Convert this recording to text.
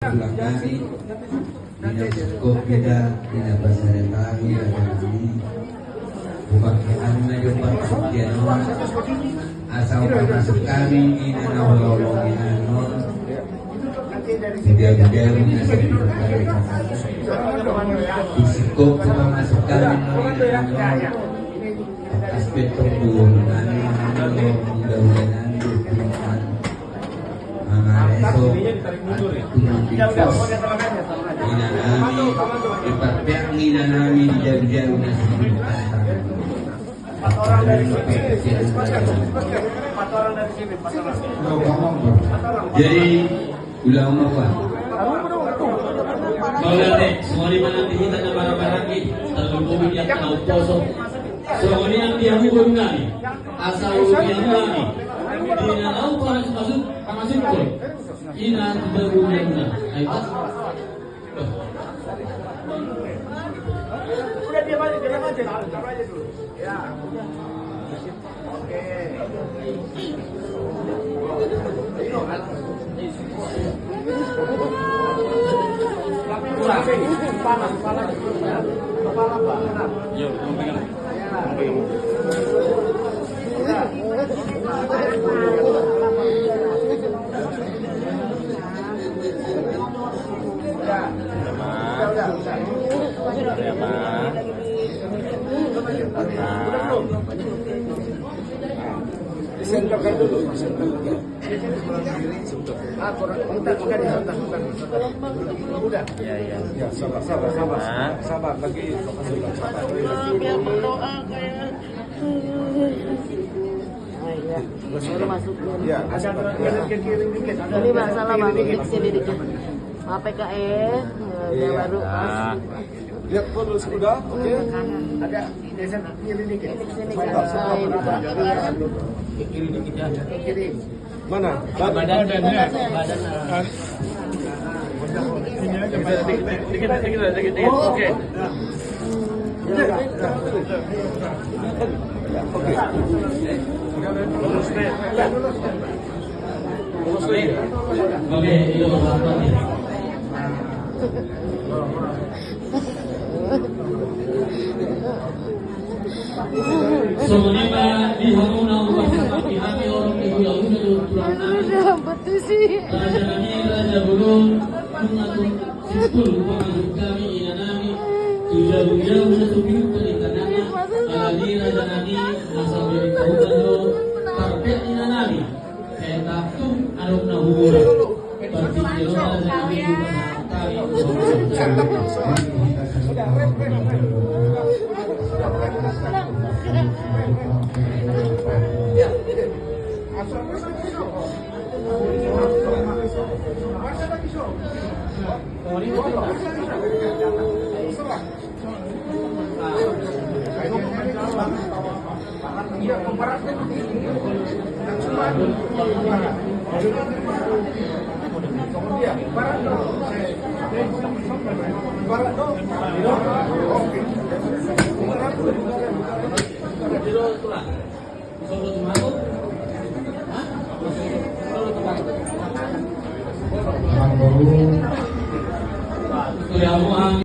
pulang kami tidak cukup kita tidak bersama kami ada kami bukan kami jumpa sekian asal masuk kami ini nawalolo ini non dia nasib cukup cuma masuk kami aspek perbuatan mudah-mudahan esok inanami ipapiang inanami jauh-jauh nasi jadi udah umur Pak kalau lihat semua di mana kita ada barang-barang ini terlebih yang tahu kosong semua ini yang dia hubung kami asal yang kami Ina tahu kalau masuk pun Ina berguna ayo udah diam aja dulu ya oke panas kepala Pak yuk pegang disentuhkan dulu udah ya sabar lagi biar berdoa kayak baru masuk ya ini masalah bang sini dikit PKS dia baru lihat dulu sudah oke ada desa kiri dikit kiri dikit ya kiri mana badan dikit oke oke itu masalahnya semuanya di Haruna Ubahati hati orang ibu yang sudah pulang Raja Nami Raja Bulung mengatur simpul pengatur kami inanami jauh-jauh satu minggu pelintanannya alami Raja Nami masa beri kaudano tarpet inanami saya takut arung nahura berpikir Raja Nami Barat